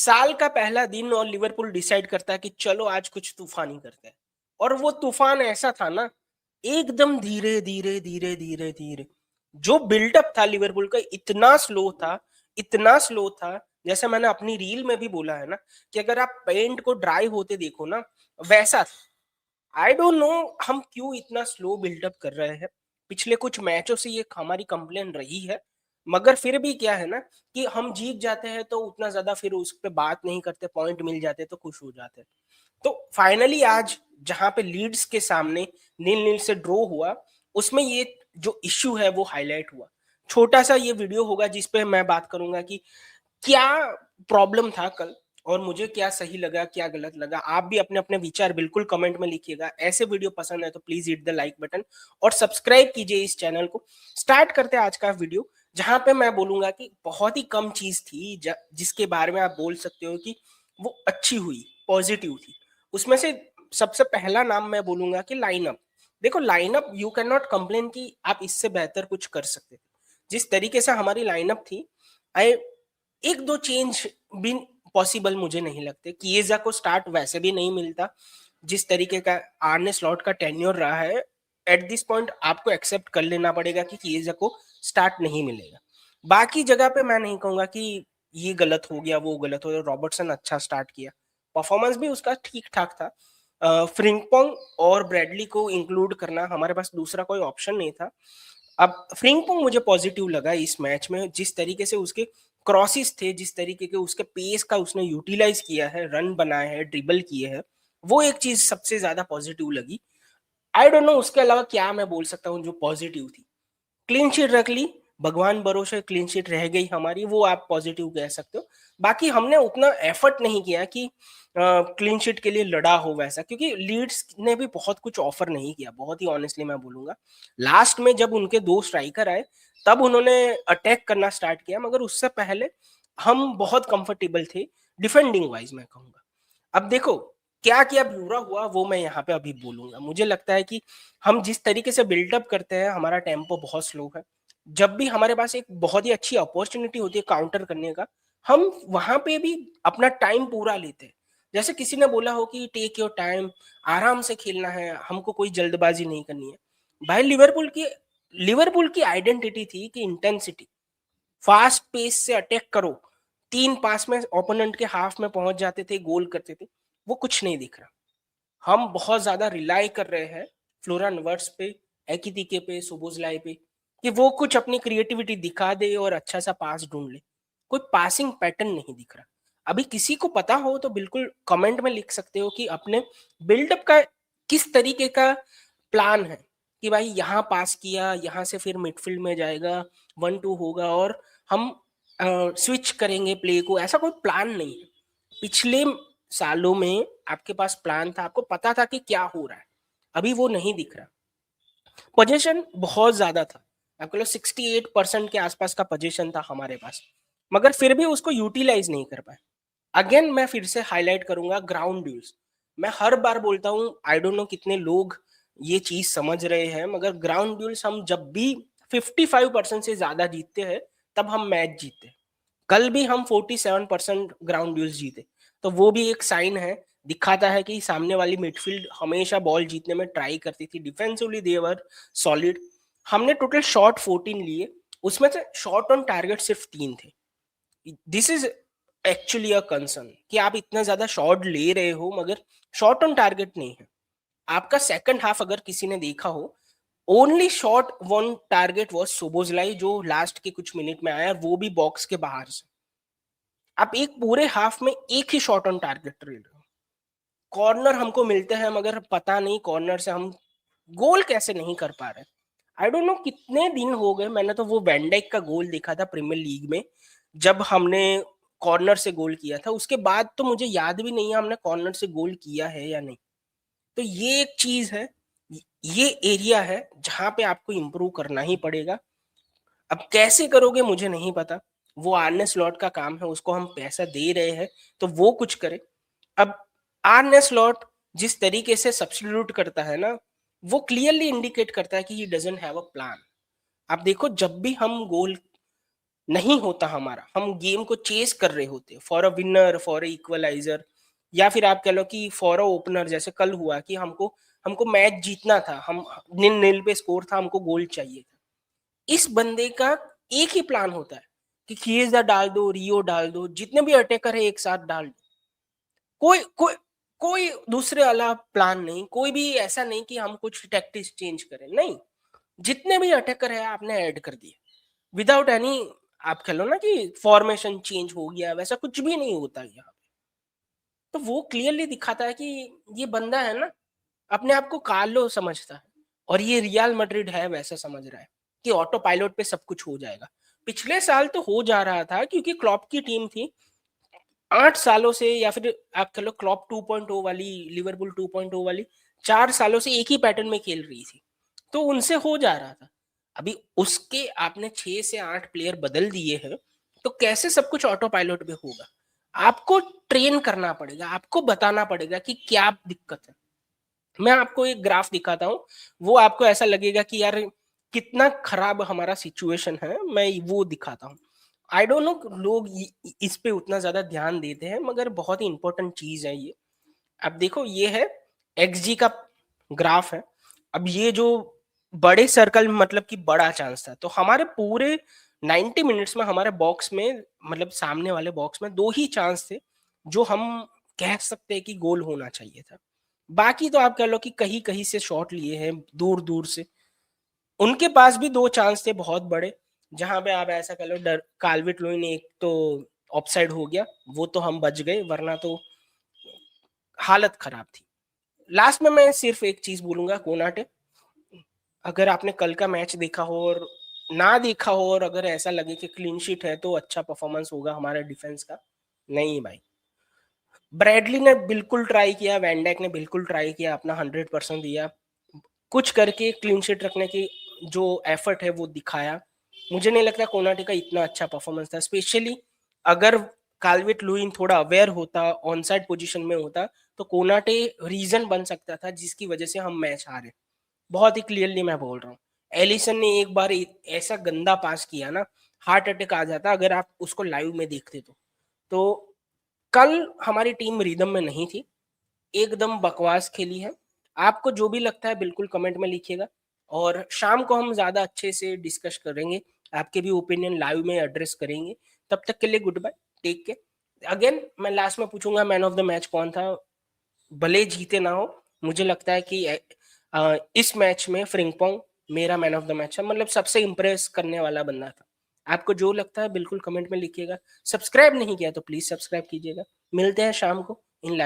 साल का पहला दिन और लिवरपूल डिसाइड करता है कि चलो आज कुछ तूफानी करते हैं। और वो तूफान ऐसा था ना, एकदम धीरे धीरे धीरे धीरे धीरे। जो बिल्डअप था लिवरपूल का इतना स्लो था, इतना स्लो था। जैसे मैंने अपनी रील में भी बोला है ना, कि अगर आप पेंट को ड्राई होते देखो ना, वैसा था। आई डोंट नो हम क्यों इतना स्लो बिल्डअप कर रहे हैं। पिछले कुछ मैचों से ये हमारी कंप्लेन रही है। मगर फिर भी क्या है ना, कि हम जीत जाते हैं तो उतना ज्यादा फिर उस पर बात नहीं करते, पॉइंट मिल जाते तो खुश हो जाते हैं। तो फाइनली आज जहां पे लीड्स के सामने नील नील से ड्रॉ हुआ, उसमें ये जो इश्यू है वो हाईलाइट हुआ। छोटा सा ये वीडियो होगा जिसपे मैं बात करूंगा कि क्या प्रॉब्लम था कल, और मुझे क्या सही लगा क्या गलत लगा। आप भी अपने अपने विचार बिल्कुल कमेंट में लिखिएगा। ऐसे वीडियो पसंद है तो please hit the like button और सब्सक्राइब कीजिए इस चैनल को। स्टार्ट करते हैं आज का वीडियो, जहां पे मैं बोलूंगा कि बहुत ही कम चीज थी जिसके बारे में आप बोल सकते हो कि वो अच्छी हुई, पॉजिटिव थी। उसमें से सबसे पहला नाम मैं बोलूंगा कि लाइनअप। देखो, lineup you can not complain कि आप इससे बेहतर कुछ कर सकते थे। जिस तरीके से हमारी लाइनअप थी, आई एक दो चेंज भी पॉसिबल मुझे नहीं लगते। किएजा को स्टार्ट वैसे भी नहीं मिलता। जिस तरीके का आर्ने स्लॉट का टेन्योर रहा है, एट दिस पॉइंट आपको एक्सेप्ट कर लेना पड़ेगा कि किएजा को स्टार्ट नहीं मिलेगा। बाकी जगह पे मैं नहीं कहूंगा कि ये गलत हो गया वो गलत हो गया। रॉबर्टसन अच्छा स्टार्ट किया, परफॉर्मेंस भी उसका ठीक ठाक था। फ्रिंगपोंग और ब्रैडली को इंक्लूड करना, हमारे पास दूसरा कोई ऑप्शन नहीं था। अब फ्रिंगपोंग मुझे पॉजिटिव लगा इस मैच में। जिस तरीके से उसके क्रॉसेस थे, जिस तरीके के उसके पेस का उसने यूटिलाइज किया है, रन बनाए हैं, ड्रिबल किए हैं, वो एक चीज सबसे ज्यादा पॉजिटिव लगी। आई डोंट नो उसके अलावा क्या मैं बोल सकता हूँ जो पॉजिटिव थी। क्लीन शीट रख ली, भगवान भरोसे क्लीन शीट रह गई हमारी, वो आप पॉजिटिव कह सकते हो। बाकी हमने उतना एफर्ट नहीं किया कि क्लीन शीट के लिए लड़ा हो वैसा, क्योंकि लीड्स ने भी बहुत कुछ ऑफर नहीं किया, बहुत ही ऑनेस्टली मैं बोलूंगा। लास्ट में जब उनके दो स्ट्राइकर आए, तब उन्होंने अटैक करना स्टार्ट किया, मगर उससे पहले हम बहुत कंफर्टेबल थे डिफेंडिंग वाइज, मैं कहूंगा। अब देखो, क्या क्या बुरा हुआ वो मैं यहाँ पे अभी बोलूंगा। मुझे लगता है कि हम जिस तरीके से बिल्डअप करते हैं, हमारा टेम्पो बहुत स्लो है। जब भी हमारे पास एक बहुत ही अच्छी अपॉर्चुनिटी होती है काउंटर करने का, हम वहां पे भी अपना टाइम पूरा लेते हैं। जैसे किसी ने बोला हो कि टेक योर टाइम, आराम से खेलना है, हमको कोई जल्दबाजी नहीं करनी है। भाई, लिवरपूल की आइडेंटिटी थी कि इंटेंसिटी, फास्ट पेस से अटैक करो, 3 पास में ओपोनेंट के हाफ में पहुंच जाते थे, गोल करते थे। वो कुछ नहीं दिख रहा। हम बहुत ज्यादा रिलाई कर रहे हैं फ्लोरन वर्ड्स पे, एकितिके पे, सोबोजलाई पे, कि वो कुछ अपनी क्रिएटिविटी दिखा दे और अच्छा सा पास ढूंढ ले। कोई पासिंग पैटर्न नहीं दिख रहा। अभी किसी को पता हो तो बिल्कुल कमेंट में लिख सकते हो कि अपने बिल्डअप का किस तरीके का प्लान है, कि भाई यहाँ पास किया, यहाँ से फिर मिडफील्ड में जाएगा, 1-2 होगा और हम स्विच करेंगे प्ले को। ऐसा कोई प्लान नहीं है। पिछले सालों में आपके पास प्लान था, आपको पता था कि क्या हो रहा है। अभी वो नहीं दिख रहा। पोजीशन बहुत ज्यादा था, आपको लो 68% के आसपास का पोजीशन था हमारे पास, मगर फिर भी उसको यूटिलाइज नहीं कर पाए। अगेन मैं फिर से हाईलाइट करूंगा ग्राउंड ड्यूल्स। मैं हर बार बोलता हूँ, आई डोंट नो कितने लोग ये चीज समझ रहे हैं, मगर ग्राउंड ड्यूल्स हम जब भी 55% से ज्यादा जीतते हैं, तब हम मैच जीतते हैं। कल भी हम 47% ग्राउंड ड्यूल्स जीते, तो वो भी एक साइन है, दिखाता है कि सामने वाली मिडफील्ड हमेशा बॉल जीतने में ट्राई करती थी। डिफेंसिवली देवर सॉलिड। हमने टोटल शॉट 14 लिए, उसमें से शॉट ऑन टारगेट सिर्फ 3 थे। This is actually a concern कि आप इतना ज्यादा शॉट ले रहे हो मगर शॉट ऑन टारगेट नहीं है। आपका सेकंड हाफ अगर किसी ने देखा हो, only shot one target was सोबोजलाई, जो लास्ट के कुछ मिनट में आया, वो भी बॉक्स के बाहर से। आप एक पूरे हाफ में एक ही शॉट ऑन टारगेट ले रहे हो। कॉर्नर हमको मिलते हैं, मगर पता नहीं कॉर्नर से हम गोल कैसे नहीं कर पा रहे। आई डोंट नो कितने दिन हो गए, मैंने तो वो वैंडाइक का गोल देखा था प्रीमियर लीग में, जब हमने कॉर्नर से गोल किया था। उसके बाद तो मुझे याद भी नहीं है हमने कॉर्नर से गोल किया है या नहीं। तो ये एक चीज है, ये एरिया है जहां पे आपको इंप्रूव करना ही पड़ेगा। अब कैसे करोगे मुझे नहीं पता, वो आर्ने स्लॉट का काम है, उसको हम पैसा दे रहे हैं तो वो कुछ करे। अब आर्ने स्लॉट जिस तरीके से सब्स्टिट्यूट करता है ना, वो क्लियरली इंडिकेट करता है कि he doesn't have a plan. आप देखो, जब भी हम गोल नहीं होता हमारा, हम गेम को चेस कर रहे होते for a winner, for a equaliser, या फिर आप कह लो कि फॉर अ ओपनर, जैसे कल हुआ कि हमको हमको मैच जीतना था, हम निल निल पे स्कोर था, हमको गोल चाहिए था। इस बंदे का एक ही प्लान होता है कि किएजा डाल दो, रियो डाल दो, जितने भी अटैकर है एक साथ डाल दो। कोई कोई कोई दूसरे वाला प्लान नहीं, कोई भी ऐसा नहीं कि हम कुछ टैक्टिक्स चेंज करें, नहीं। जितने भी अटैकर है आपने ऐड कर दिए विदाउट एनी, आप कह लो ना कि फॉर्मेशन चेंज हो गया, वैसा कुछ भी नहीं होता यहाँ। तो वो क्लियरली दिखाता है कि ये बंदा है ना, अपने आप को कार्लो समझता है, और ये रियल मैड्रिड है वैसा समझ रहा है कि ऑटो पायलट पे सब कुछ हो जाएगा। पिछले साल तो हो जा रहा था क्योंकि क्लॉप की टीम थी 8 सालों से, या फिर आप कह लो क्लॉप 2.0 वाली, लिवरपूल 2.0 वाली 4 सालों से एक ही पैटर्न में खेल रही थी, तो उनसे हो जा रहा था। अभी उसके आपने 6 से 8 प्लेयर बदल दिए हैं, तो कैसे सब कुछ ऑटो पायलट पे होगा? आपको ट्रेन करना पड़ेगा, आपको बताना पड़ेगा कि क्या दिक्कत है। मैं आपको एक ग्राफ दिखाता हूँ, वो आपको ऐसा लगेगा कि यार कितना खराब हमारा सिचुएशन है, मैं वो दिखाता हूँ। आई डोंट नो लोग इस पे उतना ज्यादा ध्यान देते हैं, मगर बहुत ही इंपॉर्टेंट चीज है ये। अब देखो ये है एक्सजी का ग्राफ है। अब ये जो बड़े सर्कल में मतलब कि बड़ा चांस था, तो हमारे पूरे 90 मिनट्स में हमारे बॉक्स में, मतलब सामने वाले बॉक्स में 2 ही चांस थे जो हम कह सकते हैं कि गोल होना चाहिए था। बाकी तो आप कह लो कि कहीं कहीं से शॉट लिए हैं दूर दूर से। उनके पास भी 2 चांस थे बहुत बड़े, जहां पे आप ऐसा कह लो डर काल्विट लुइन एक तो ऑफसाइड हो गया, वो तो हम बच गए, वरना तो हालत खराब थी। लास्ट में मैं सिर्फ एक चीज बोलूंगा, कोनाटे, अगर आपने कल का मैच देखा हो और ना देखा हो, और अगर ऐसा लगे कि क्लीन शीट है तो अच्छा परफॉर्मेंस होगा हमारे डिफेंस का, नहीं भाई। ब्रैडली ने बिल्कुल ट्राई किया, वैनडैक ने बिल्कुल ट्राई किया, अपना 100% दिया, कुछ करके क्लीन शीट रखने की जो एफर्ट है वो दिखाया। मुझे नहीं लगता कोनाटे का इतना अच्छा परफॉर्मेंस था, स्पेशली अगर काल्विट लुइन थोड़ा अवेयर होता, ऑन साइड पोजिशन में होता, तो कोनाटे रीजन बन सकता था जिसकी वजह से हम मैच हारे। बहुत ही क्लियरली मैं बोल रहा हूँ। एलिसन ने एक बार ऐसा गंदा पास किया ना, हार्ट अटैक आ जाता अगर आप उसको लाइव में देखते तो कल हमारी टीम रिदम में नहीं थी, एकदम बकवास खेली है। आपको जो भी लगता है बिल्कुल कमेंट में लिखिएगा, और शाम को हम ज़्यादा अच्छे से डिस्कस करेंगे, आपके भी ओपिनियन लाइव में एड्रेस करेंगे। तब तक के लिए goodbye, take care. Again मैं लास्ट में पूछूंगा मैन ऑफ द मैच कौन था, भले जीते ना हो। मुझे लगता है कि इस मैच में फ्रिंगपोंग मेरा मैन ऑफ द मैच है, मतलब सबसे इंप्रेस करने वाला बंदा था। आपको जो लगता है बिल्कुल कमेंट में लिखिएगा। सब्सक्राइब नहीं किया तो प्लीज सब्सक्राइब कीजिएगा। मिलते हैं शाम को इन लाइव।